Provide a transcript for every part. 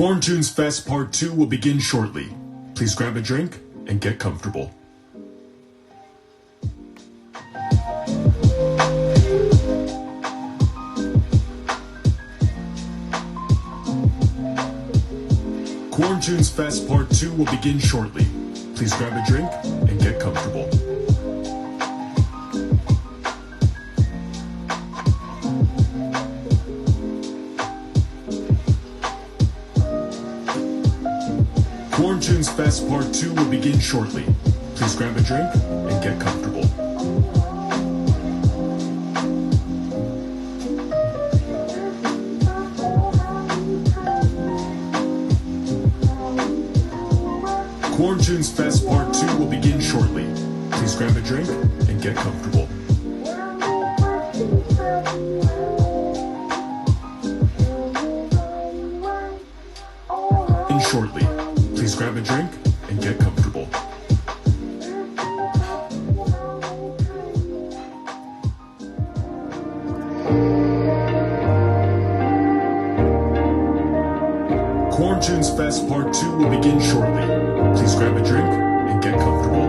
Corn Tunes Fest Part 2 will begin shortly. Please grab a drink and get comfortable. Corn Tunes Fest Part 2 will begin shortly. Please grab a drink and get comfortable. Corn Tunes Fest Part 2 will begin shortly. Please grab a drink and get comfortable. Corn Tunes Fest Part 2 will begin shortly. Please grab a drink and get comfortable. In shortly. Please grab a drink and get comfortable. Corn Tunes Fest Part 2 will begin shortly. Please grab a drink and get comfortable.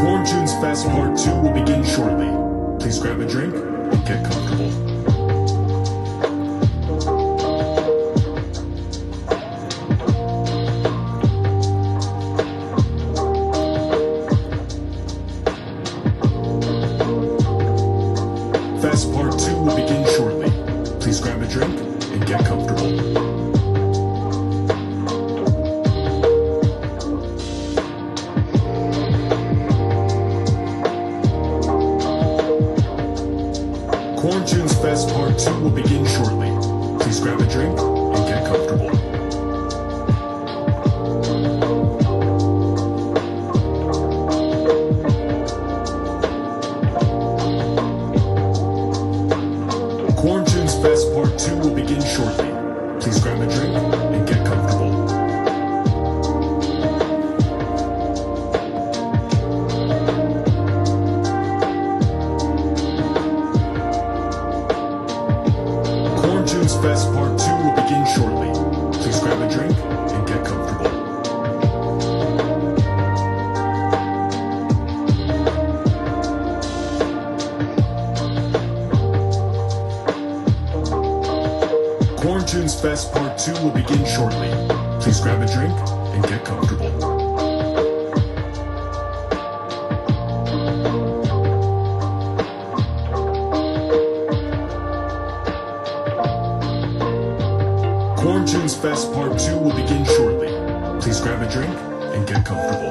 Corn Tunes Fest Part 2 will begin shortly. Please grab a drink and get comfortable. Fest Part 2 will begin shortly. Please grab a drink and get comfortable. Corn Tunes Fest Part 2 will begin shortly. Please grab a drink and get comfortable. Corn Tunes Fest Part 2 will begin shortly. Please grab a drink and get comfortable. Corn Tunes Fest Part 2 will begin shortly. Please grab a drink and get comfortable. Corn Tunes Fest Part 2 will begin shortly. Please grab a drink and get comfortable. Corn Tunes Fest Part 2 will begin shortly. Please grab a drink and get comfortable.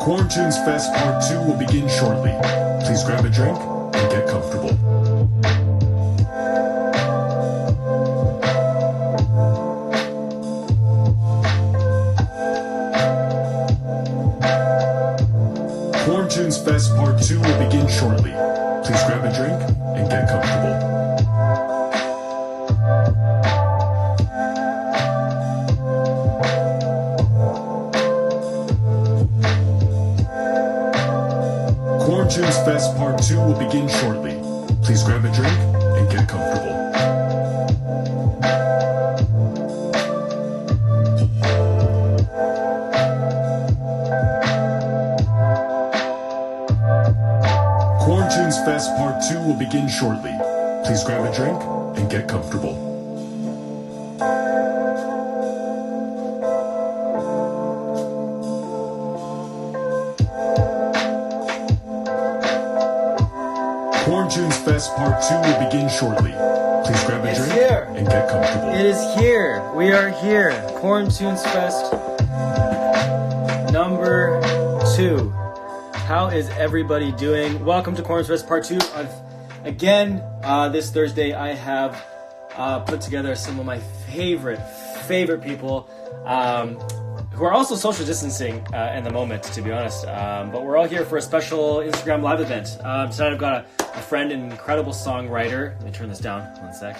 Corn Tunes Fest Part 2 will begin shortly. Please grab a drink and get comfortable. Corn Tunes Fest Part 2 will begin shortly. Please grab a drink and get comfortable. Corn Tunes Fest Part 2 will begin shortly. Please grab a drink and get comfortable. Corn Tunes Fest Part 2 will begin shortly. Please grab a drink and get comfortable. Corn Tunes Fest Part 2 will begin shortly. Please grab a drink and get comfortable. It is here. We are here. Corn Tunes Fest number 2. How is everybody doing? Welcome to Corn Tunes Fest Part 2. Again, this Thursday I have put together some of my favorite people who are also social distancing in the moment, to be honest. But we're all here for a special Instagram live event. Tonight I've got a friend and incredible songwriter. Let me turn this down 1 sec.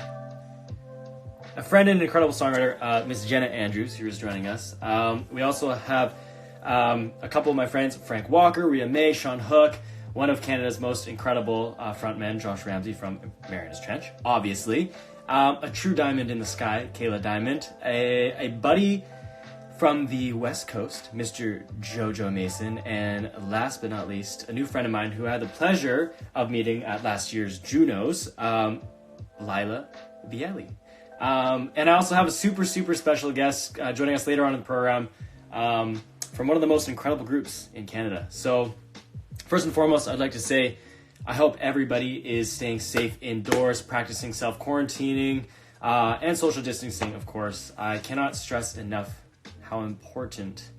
A friend and incredible songwriter, Miss Jenna Andrews, who is joining us. We also have a couple of my friends, Frank Walker, Rhea May, Sean Hook, one of Canada's most incredible frontmen, Josh Ramsey from Marianas Trench, obviously. A true diamond in the sky, Kayla Diamond. A buddy from the West Coast, Mr. Jojo Mason. And last but not least, a new friend of mine who I had the pleasure of meeting at last year's Junos, Lila Bieli. And I also have a super special guest joining us later on in the program from one of the most incredible groups in Canada. So first and foremost, I'd like to say I hope everybody is staying safe indoors, practicing self-quarantining, and social distancing, of course. I cannot stress enough how important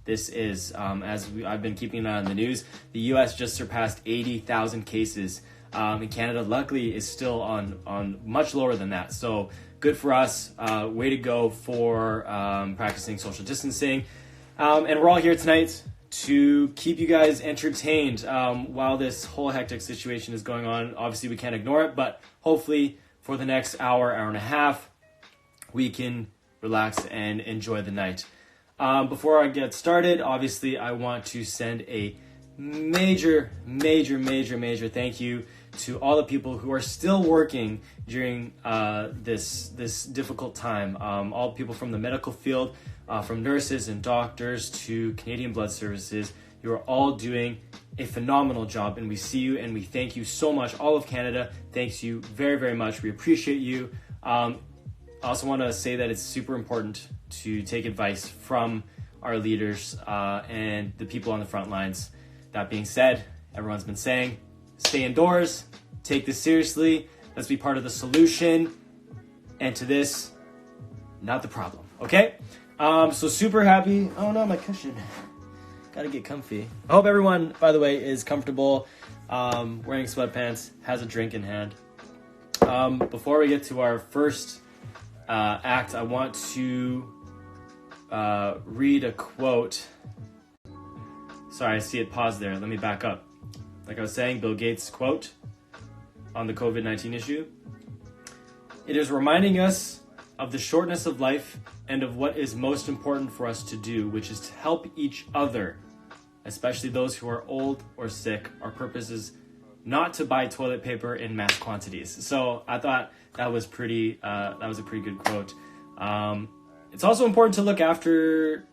this is. I've been keeping an eye on the news, the U.S. just surpassed 80,000 cases. And Canada, luckily, is still on much lower than that. So good for us. Way to go for practicing social distancing. And we're all here tonight to keep you guys entertained while this whole hectic situation is going on. Obviously, we can't ignore it, but hopefully for the next hour and a half, we can relax and enjoy the night. Before I get started, obviously, I want to send a major thank you to all the people who are still working during this difficult time. All people from the medical field, from nurses and doctors to Canadian Blood Services. You are all doing a phenomenal job, and we see you and we thank you so much. All of Canada thanks you very much. We appreciate you. I also want to say that it's super important to take advice from our leaders and the people on the front lines. That being said, everyone's been saying, stay indoors, take this seriously, let's be part of the solution, and to this, not the problem, okay? So super happy. Oh no, my cushion. Gotta get comfy. I hope everyone, by the way, is comfortable, wearing sweatpants, has a drink in hand. Before we get to our first act, I want to read a quote. Sorry, I see it paused there. Let me back up. Like I was saying, Bill Gates' quote on the COVID-19 issue. It is reminding us of the shortness of life and of what is most important for us to do, which is to help each other, especially those who are old or sick. Our purpose is not to buy toilet paper in mass quantities. So I thought that was a pretty good quote. It's also important to look after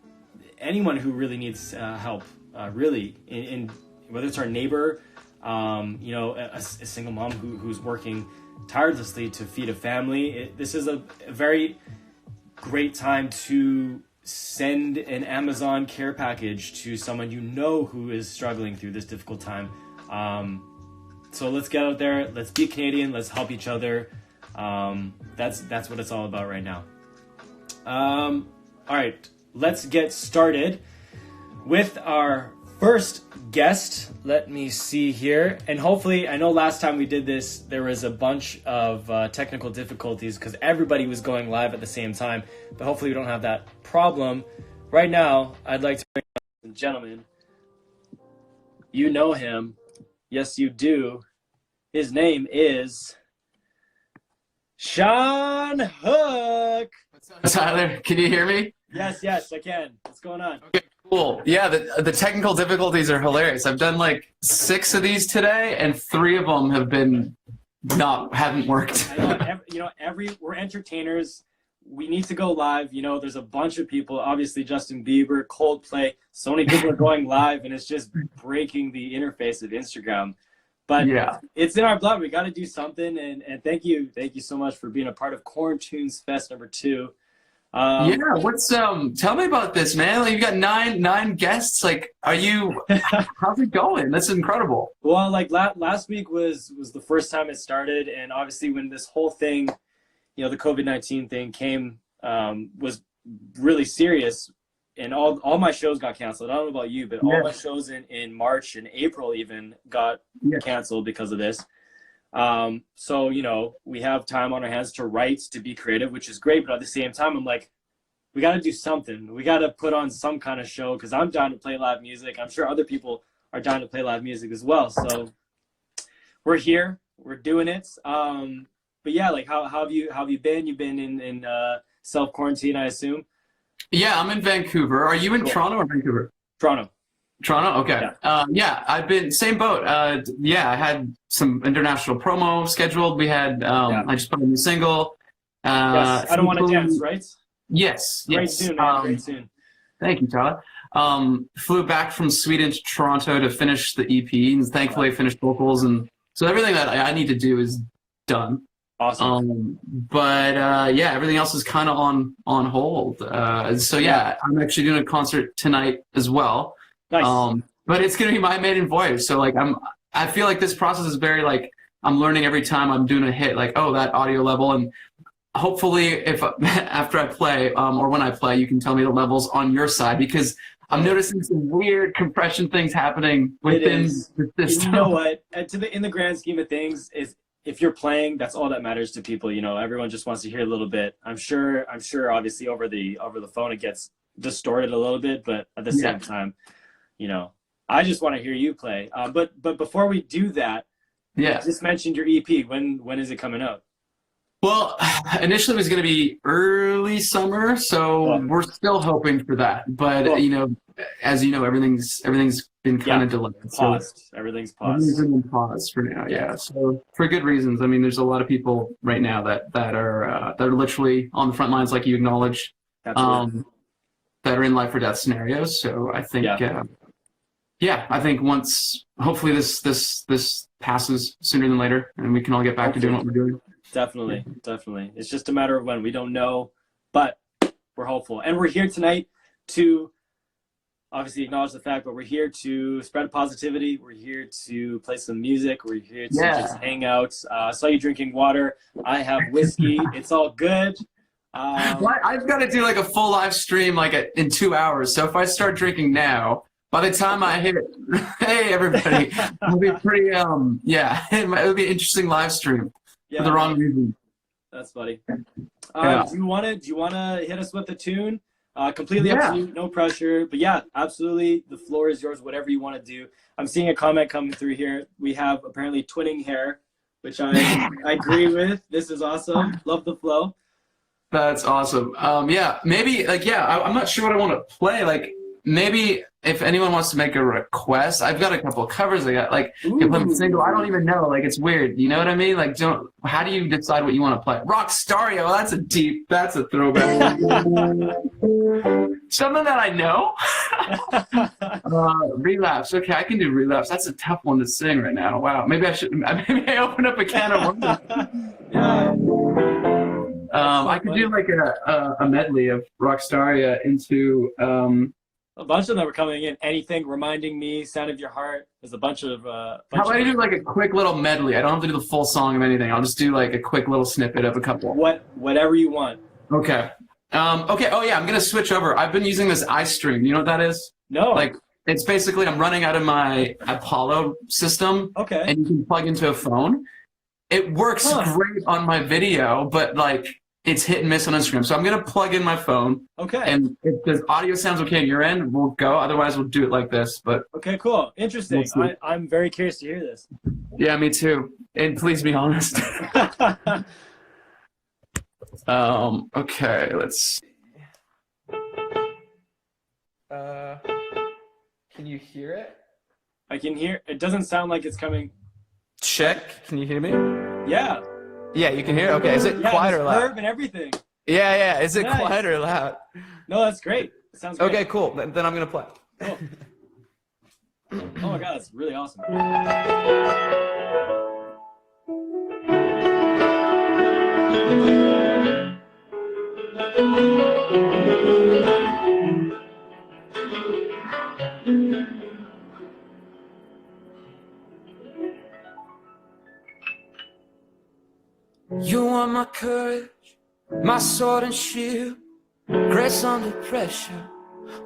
anyone who really needs help. Really, in whether it's our neighbor, a single mom who's working tirelessly to feed a family. This is a very great time to send an Amazon care package to someone you know who is struggling through this difficult time. So let's get out there. Let's be Canadian. Let's help each other. That's what it's all about right now. All right, let's get started with our first guest. Let me see here. And hopefully, I know last time we did this, there was a bunch of technical difficulties because everybody was going live at the same time. But hopefully we don't have that problem. Right now, I'd like to bring on, ladies and gentlemen, you know him. Yes, you do. His name is Sean Hook. What's up, Tyler? Can you hear me? Yes, I can. What's going on? Okay, cool. Yeah, the technical difficulties are hilarious. I've done like 6 of these today, and 3 of them haven't worked. I know, we're entertainers. We need to go live. There's a bunch of people. Obviously, Justin Bieber, Coldplay. So many people are going live, and it's just breaking the interface of Instagram. But yeah, it's in our blood. We got to do something. And thank you so much for being a part of Quarantunes Fest #2. Tell me about this, man. Like, you've got nine guests. Like, how's it going? That's incredible. Well, like last week was the first time it started. And obviously when this whole thing, the COVID-19 thing came, was really serious. And all my shows got canceled. I don't know about you, but all my shows in March and April even got canceled because of this. So, we have time on our hands to write, to be creative, which is great. But at the same time, I'm like, we got to do something. We got to put on some kind of show because I'm down to play live music. I'm sure other people are down to play live music as well. So we're here, we're doing it. But yeah, like how have you been? You've been in self quarantine, I assume. Yeah, I'm in Vancouver. Are you in Cool. Toronto or Vancouver? Toronto. Toronto? Okay. Yeah, I've been, same boat. Yeah, I had some international promo scheduled. We had, I just put a new single. Yes, I don't want to dance, right? Yes. Great Yes. soon, man. Great soon. Thank you, Tyler. Flew back from Sweden to Toronto to finish the EP, and thankfully finished vocals, and so everything that I need to do is done. Awesome. But yeah, everything else is kind of on hold. So yeah, I'm actually doing a concert tonight as well. Nice. But it's gonna be my maiden voyage. So like I feel like this process is very like I'm learning every time I'm doing a hit. Like, oh, that audio level, and hopefully if after I play or when I play, you can tell me the levels on your side, because I'm noticing some weird compression things happening within the system. You know what? In the grand scheme of things, is if you're playing, that's all that matters to people. You know, everyone just wants to hear a little bit. I'm sure. Obviously, over the phone, it gets distorted a little bit, but at the same time, you know, I just want to hear you play. But before we do that, you just mentioned your EP. When is it coming out? Well, initially it was going to be early summer, so we're still hoping for that. But you know, as you know, everything's been kind of delayed. Paused. So everything's paused. Everything's been paused for now. Yeah. So for good reasons. I mean, there's a lot of people right now that are literally on the front lines, like you acknowledged, that are in life or death scenarios. So I think, I think once hopefully this passes sooner than later, and we can all get back to doing what we're doing. Definitely. It's just a matter of when. We don't know, but we're hopeful. And we're here tonight to obviously acknowledge the fact, but we're here to spread positivity. We're here to play some music. We're here to just hang out. I saw you drinking water. I have whiskey. It's all good. I've got to do like a full live stream like in 2 hours. So if I start drinking now, by the time I hit, hey everybody, it'll be pretty it'll be an interesting live stream. For the wrong reason. That's funny. Do you want to hit us with the tune? Completely up to you, no pressure. But yeah, absolutely, the floor is yours. Whatever you want to do. I'm seeing a comment coming through here. We have apparently twinning hair, which I agree with. This is awesome. Love the flow. That's awesome. Yeah, maybe I'm not sure what I want to play. Like maybe if anyone wants to make a request, I've got a couple of covers. I got like a single. I don't even know. Like it's weird. You know what I mean? Like how do you decide what you want to play? Rockstario. That's a throwback. Something that I know. Relapse. Okay, I can do Relapse. That's a tough one to sing right now. Wow. Maybe I open up a can of worms. I could do like a medley of Rockstaria into. A bunch of them are coming in. Anything, Reminding Me, Sound of Your Heart. There's a bunch of. How about I do like a quick little medley? I don't have to do the full song of anything. I'll just do like a quick little snippet of a couple. Whatever you want. Okay. Okay. Oh yeah, I'm gonna switch over. I've been using this iStream. You know what that is? No. Like it's basically I'm running out of my Apollo system. Okay. And you can plug into a phone. It works great on my video, but like. It's hit and miss on Instagram. So I'm going to plug in my phone. Okay. And if the audio sounds okay on your end, we'll go. Otherwise, we'll do it like this. But okay, cool. Interesting. I'm very curious to hear this. Yeah, me too. And please be honest. Okay, let's see. Can you hear it? I can hear. It doesn't sound like it's coming. Check. Can you hear me? Yeah. Yeah, you can hear it? Okay, is it quiet or loud? And everything. Yeah. Is it quiet or loud? No, that's great. It sounds great. Okay, cool. Then I'm going to play. Cool. Oh my god, that's really awesome. You are my courage, my sword and shield, grace under pressure,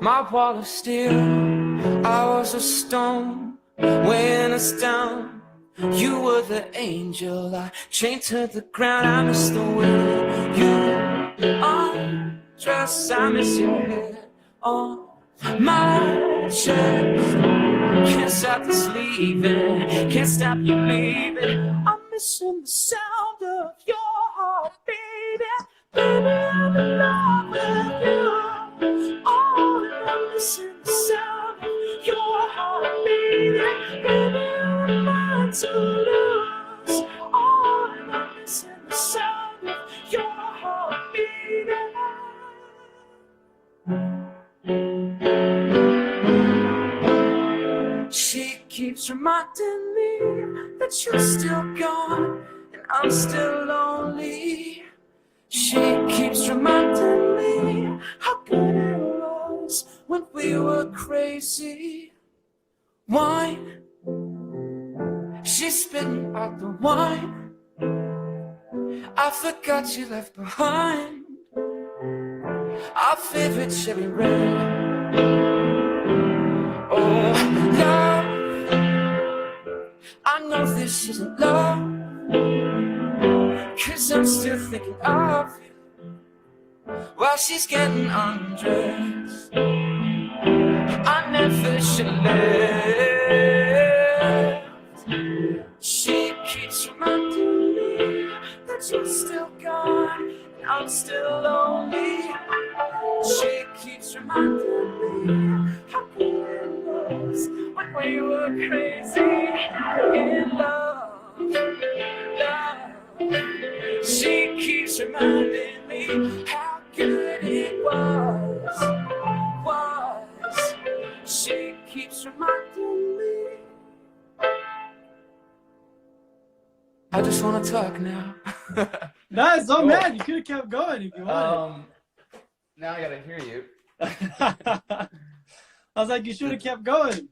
my wall of steel. I was a stone weighing us down. You were the angel I chained to the ground. I missed the wind. You undressed Yes, I miss your head on my chest. Can't stop this leaving, can't stop you leaving. I'm missing the sound of your heart, baby. Baby, I'm in love with you. Oh, I'm missing the sound of your heart, baby. Baby, I'm mine to lose. Oh, I'm missing the sound of your heart, baby. She keeps reminding me that you're still gone and I'm still lonely. She keeps reminding me how good it was when we were crazy. Wine, she's spitting out the wine I forgot you left behind. Our favorite cherry red. Oh, love, I know this isn't love, 'cause I'm still thinking of you while she's getting undressed. I never should have left. She keeps reminding me that you're still gone and I'm still lonely. She keeps reminding me how good it was when we were crazy in love. She keeps reminding me how good it was. She keeps reminding me. I just want to talk now. Nice, oh man, you could have kept going if you wanted. Now I gotta hear you. I was like, you should have kept going.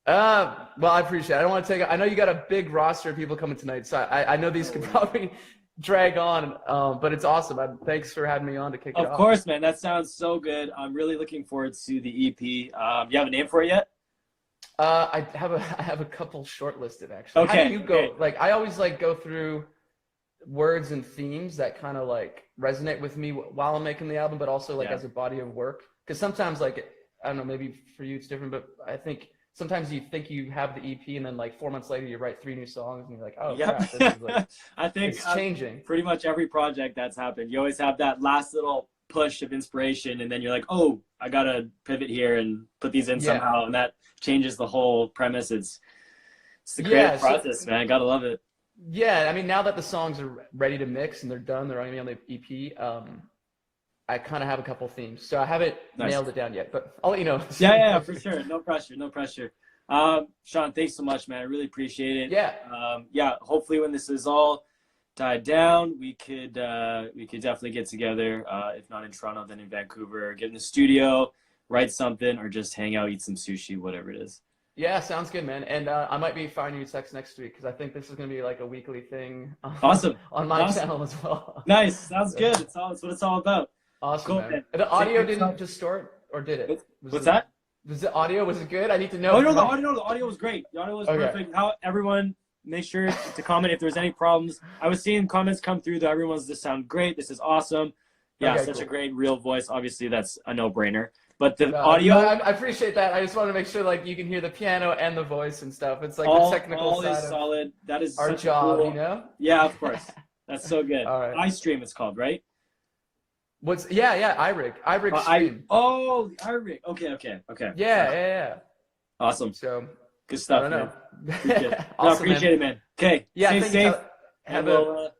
Well, I appreciate it. I don't want to take. I know you got a big roster of people coming tonight, so I know these could probably drag on. But it's awesome. Thanks for having me on to kick it off. Of course, man. That sounds so good. I'm really looking forward to the EP. You have a name for it yet? I have a couple shortlisted actually. Okay. How do you go? Okay. Like I always like go through words and themes that kind of like resonate with me while I'm making the album, but also like as a body of work. Because sometimes like I don't know, maybe for you it's different, but I think sometimes you think you have the EP and then like 4 months later you write 3 new songs and you're like, oh yeah, this is like, I think it's changing. Pretty much every project that's happened, you always have that last little push of inspiration, and then you're like, oh, I gotta pivot here and put these in somehow, and that changes the whole premise. It's the creative process, man. Gotta love it. Yeah, I mean, now that the songs are ready to mix and they're done, they're only on the EP. I kind of have a couple themes, so I haven't nailed it down yet, but I'll let you know. Yeah, for sure. No pressure, no pressure. Sean, thanks so much, man. I really appreciate it. Yeah. Hopefully, when this is all died down, we could definitely get together. If not in Toronto, then in Vancouver. Get in the studio, write something, or just hang out, eat some sushi, whatever it is. Yeah, sounds good, man. And I might be firing you text next week because I think this is going to be like a weekly thing. Awesome. On my channel as well. Nice. Sounds good. It's what it's all about. Awesome, Cool, man. The audio didn't just start, or did it? What's that? Was the audio, was it good? I need to know. Oh, no, the audio was great. The audio was perfect. How everyone, make sure to comment if there's any problems. I was seeing comments come through that everyone's, this sound great. This is awesome. Yeah, such a great real voice. Obviously, that's a no-brainer. But the audio... No, I appreciate that. I just want to make sure like you can hear the piano and the voice and stuff. It's like the technical side is solid. That is our such job, cool... you know? Yeah, of course. That's so good. All right. iStream it's called, right? What's iRig Stream. The iRig. Okay. Yeah. Awesome. So good stuff. I don't know. Man. Awesome, appreciate it, man. Okay. Yeah, stay safe. Have a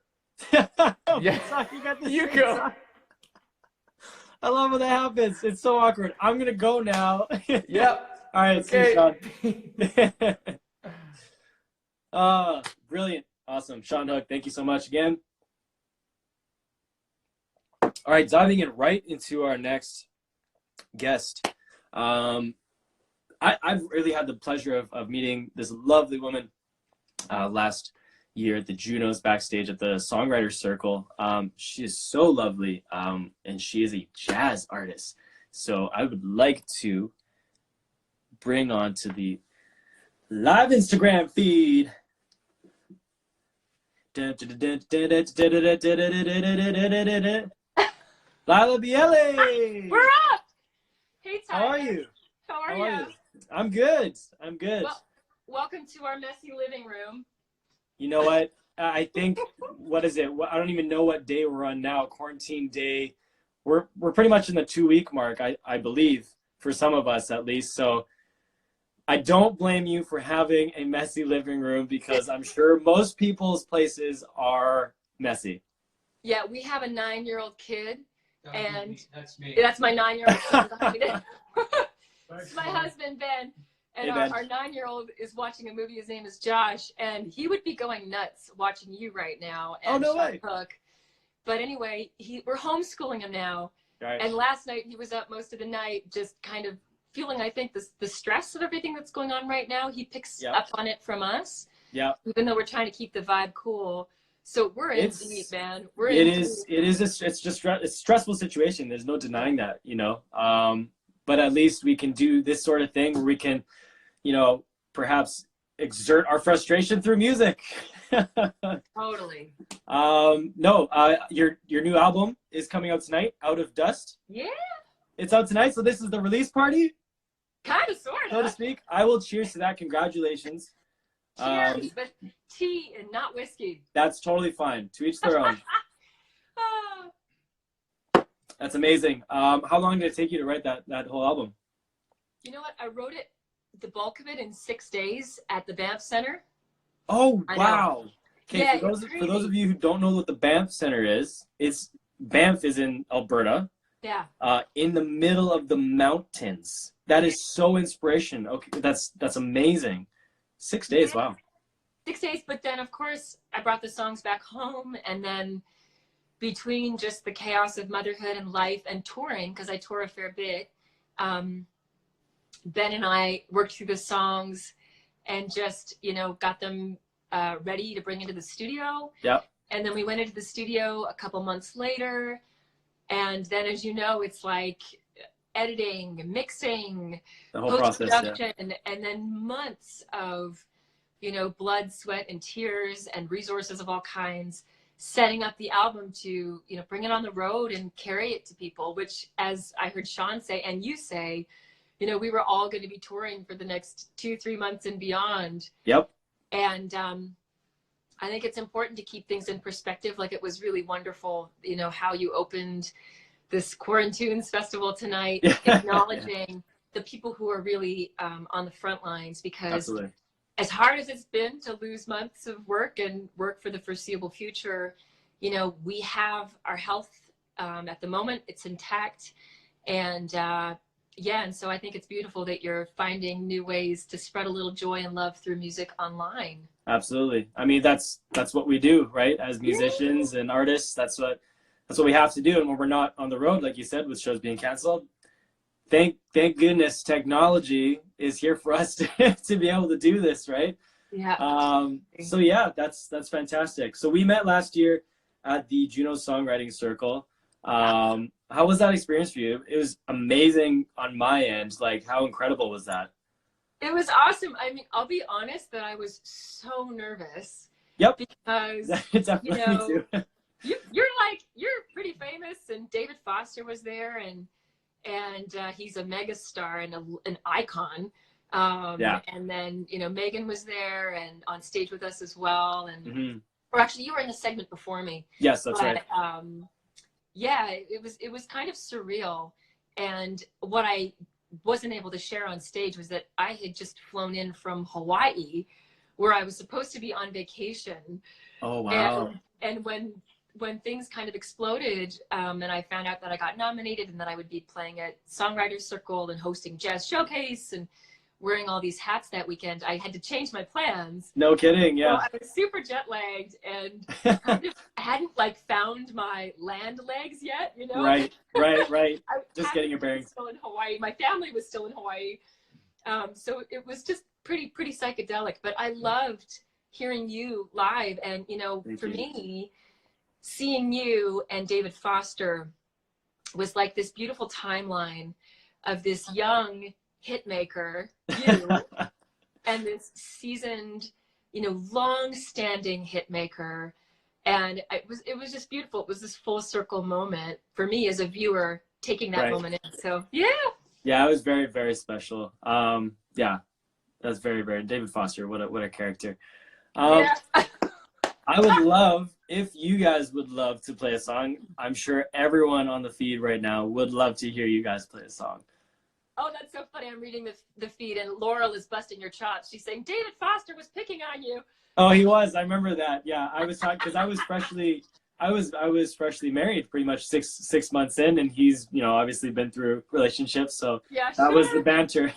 you go. I love when that happens. It's so awkward. I'm gonna go now. Yep. All right. Okay. See you, Sean. Brilliant. Awesome. Sean Hook, thank you so much again. All right, diving in right into our next guest. I've really had the pleasure of meeting this lovely woman last year at the Junos backstage at the Songwriters Circle. She is so lovely, and she is a jazz artist. So I would like to bring on to the live Instagram feed. Lila Biele! We're up! Hey, Tyler. How are you? How are you? I'm good. I'm good. Well, welcome to our messy living room. You know what? I think, what is it? I don't even know what day we're on now. Quarantine day. We're pretty much in the 2-week mark, I believe, for some of us at least. So I don't blame you for having a messy living room because I'm sure most people's places are messy. Yeah, we have a 9-year-old kid, and That's me. that's my 9-year-old son. It's my husband, Ben. And Hey, Ben. our 9-year-old is watching a movie. His name is Josh, and he would be going nuts watching you right now. And Oh, no Sean way. Cook. But anyway, we're homeschooling him now. Right. And last night he was up most of the night, just kind of feeling, I think, the stress of everything that's going on right now. He picks up on it from us. Yeah. Even though we're trying to keep the vibe cool. So we're in deep, man. We're It in is. deep. It is. It's just it's a stressful situation. There's no denying that. You know. But at least we can do this sort of thing where we can, you know, perhaps exert our frustration through music. Totally. No. Your new album is coming out tonight. Out of Dust. Yeah. It's out tonight. So this is the release party, Kind of, sort so to of. speak. I will cheers to that. Congratulations. Cheers, but tea and not whiskey. That's totally fine. To each their own. Ah. That's amazing. How long did it take you to write that whole album? You know what? I wrote it, the bulk of it, in 6 days at the Banff Center. Oh, I know. wow. Okay, Yeah, for it's those crazy. of you who don't know what the Banff Center is, Banff is in Alberta, Yeah. in the middle of the mountains. That is so inspiration. Okay, that's amazing. 6 days, Yeah. wow. 6 days, but then of course I brought the songs back home, and then between just the chaos of motherhood and life and touring, because I tour a fair bit, Ben and I worked through the songs and just, you know, got them ready to bring into the studio. Yep. And then we went into the studio a couple months later, and then, as you know, it's like editing, mixing, The whole process, yeah. post-production, and then months of, you know, blood, sweat, and tears, and resources of all kinds, setting up the album to, you know, bring it on the road and carry it to people, which, as I heard Sean say, and you say, you know, we were all going to be touring for the next 2-3 months and beyond. Yep. And I think it's important to keep things in perspective. Like, it was really wonderful, you know, how you opened this Quarantunes Festival tonight, acknowledging the people who are really on the front lines, because Absolutely. as hard as it's been to lose months of work and work for the foreseeable future, you know, we have our health at the moment. It's intact. And yeah, and so I think it's beautiful that you're finding new ways to spread a little joy and love through music online. Absolutely. I mean, that's what we do, right? As musicians and artists, that's what we have to do. And when we're not on the road, like you said, with shows being canceled, thank goodness technology is here for us to be able to do this, right? Yeah. So yeah, that's fantastic. So we met last year at the Juno Songwriting Circle. How was that experience for you? It was amazing on my end. Like, how incredible was that? It was awesome. I mean, I'll be honest that I was so nervous. Yep. Because, Definitely you know, too. you're pretty famous, and David Foster was there, and he's a mega star and an icon. Yeah. And then, you know, Megan was there and on stage with us as well. And or actually, you were in the segment before me. Yes, that's right. Yeah, it was kind of surreal. And what I wasn't able to share on stage was that I had just flown in from Hawaii, where I was supposed to be on vacation. Oh, wow. And when things kind of exploded, and I found out that I got nominated and that I would be playing at Songwriters Circle and hosting Jazz Showcase and wearing all these hats that weekend, I had to change my plans. No kidding, yeah. So I was super jet lagged and kind of hadn't like found my land legs yet, you know? Right. Just getting your I was bearings. still in Hawaii. My family was still in Hawaii. So it was just pretty psychedelic, but I loved hearing you live. And, you know, Thank for you. me, seeing you and David Foster was like this beautiful timeline of this young hit maker, you, and this seasoned, you know, long-standing hit maker. And it was just beautiful. It was this full circle moment for me as a viewer, taking that moment in. So yeah, it was very, very special. Yeah, that's very, very David Foster. What a character. yeah. I would love if you guys would love to play a song. I'm sure everyone on the feed right now would love to hear you guys play a song. Oh, that's so funny. I'm reading the feed, and Laurel is busting your chops. She's saying David Foster was picking on you. Oh, he was. I remember that. Yeah, I was talking because I was freshly married, pretty much six months in, and he's obviously been through relationships, so yeah, that was the banter.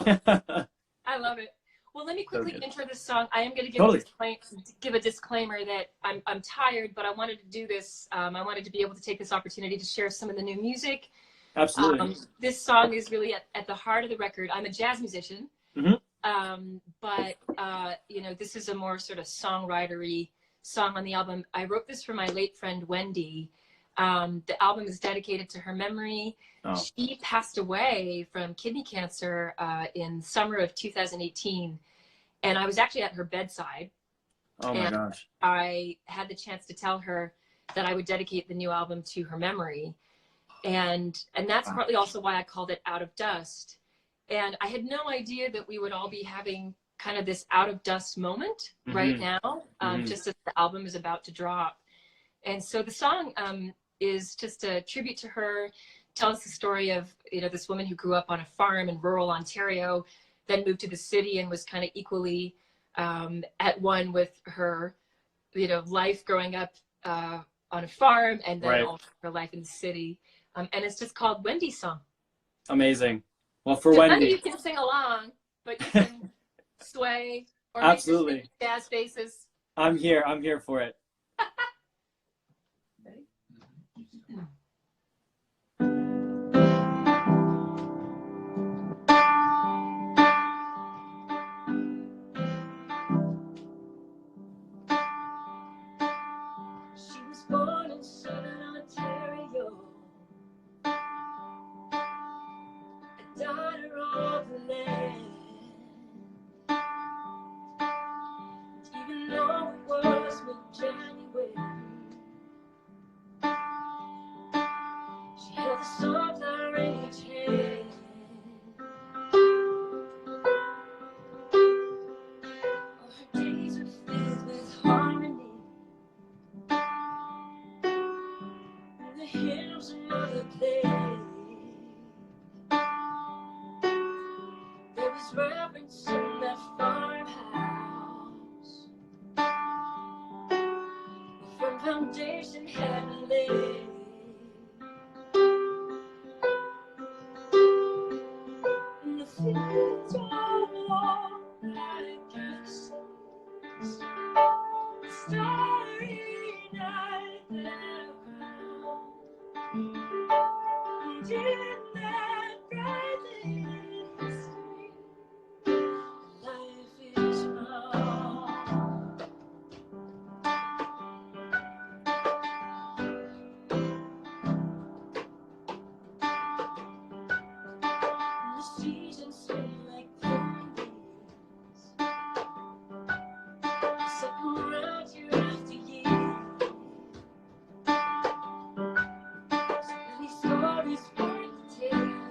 I love it. Well, let me quickly intro this song. I am going to give a disclaimer that I'm tired, but I wanted to do this. I wanted to be able to take this opportunity to share some of the new music. Absolutely. This song is really at the heart of the record. I'm a jazz musician, but this is a more sort of songwritery song on the album. I wrote this for my late friend Wendy. The album is dedicated to her memory. Oh. She passed away from kidney cancer in summer of 2018, and I was actually at her bedside. Oh my gosh! I had the chance to tell her that I would dedicate the new album to her memory. And that's partly also why I called it Out of Dust. And I had no idea that we would all be having kind of this out of dust moment right now, just as the album is about to drop. And so the song is just a tribute to her, tells the story of, this woman who grew up on a farm in rural Ontario, then moved to the city and was kind of equally at one with her, life growing up on a farm and then also her life in the city. And it's just called Wendy's Song. Amazing. Well, for so Wendy. None of you can sing along, but you can sway or absolutely make jazz faces. I'm here for it. Ready? She was born in southern Ontario, a daughter of the land. Even though it was mid-January, she held the sunflower in each hand. All her days were filled with harmony, and the hymns another played. There was reverence in that farmhouse. From foundation had been laid. And the fields are long like kisses. Starry night they're crowned. And in that bright history, life is found. The seasons swing like ponies, circle around year after year. So many stories worth the tale.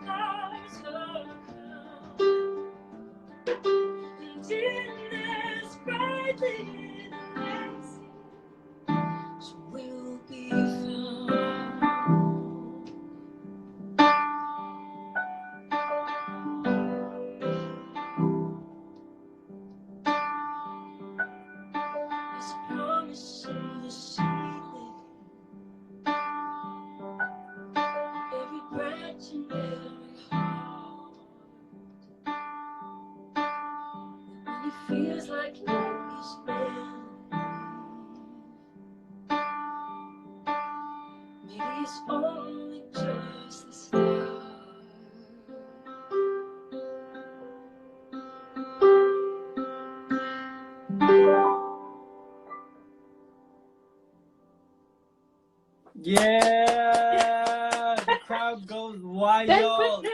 stars are come, and in this brightly she will be found. This promise of the sea, every branch and every heart. When it feels like nobody's maybe it's only just the start. Yeah, the crowd goes wild.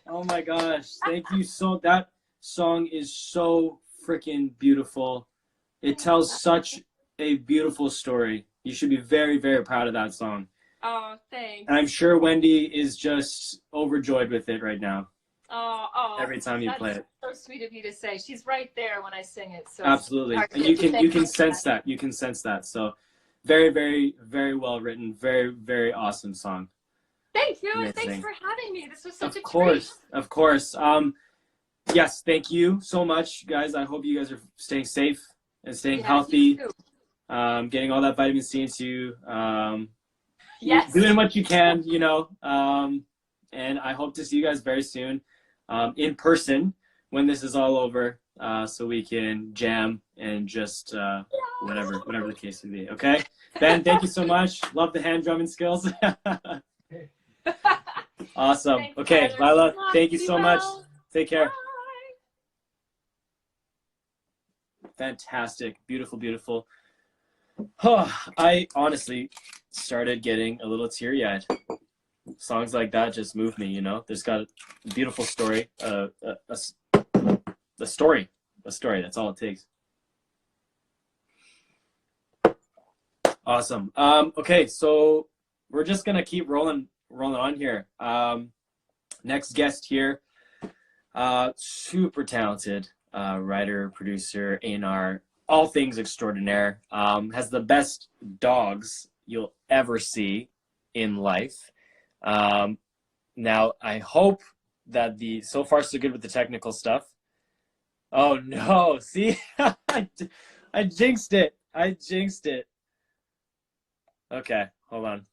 Oh my gosh, thank you so. That song is so freaking beautiful. It tells such a beautiful story. You should be very, very proud of that song. Oh, thanks. And I'm sure Wendy is just overjoyed with it right now. Oh, every time you play it. That's so sweet of you to say. She's right there when I sing it. So Absolutely, and you can sense that. You can sense that. So, very, very, very well written. Very, very awesome song. Thank you. Amazing. Thanks for having me. This was such a treat. Of course. Yes, thank you so much, guys. I hope you guys are staying safe and staying healthy. Getting all that vitamin C into you. Yes. Doing what you can, you know. And I hope to see you guys very soon, in person when this is all over, so we can jam and just whatever the case may be. Okay, Ben, thank you so much. Love the hand drumming skills. Awesome. Thanks, okay, Tyler. Lila, thank you so much. Take care. Bye. Fantastic. Beautiful, beautiful. Oh, I honestly started getting a little teary-eyed. Songs like that just move me, you know. There's got a beautiful story, a story. That's all it takes. Awesome. Okay, so we're just gonna keep rolling on here. Next guest here, super talented writer, producer, A&R, all things extraordinaire. Has the best dogs you'll ever see in life. Now I hope that so far so good with the technical stuff. Oh no, see, I jinxed it. Okay, hold on.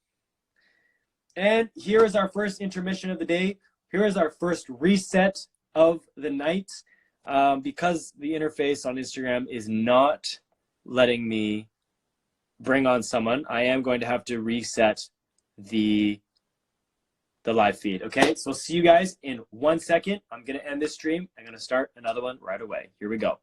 And here is our first intermission of the day. Here is our first reset of the night. Because the interface on Instagram is not letting me bring on someone, I am going to have to reset the live feed. Okay, so see you guys in 1 second. I'm going to end this stream. I'm going to start another one right away. Here we go.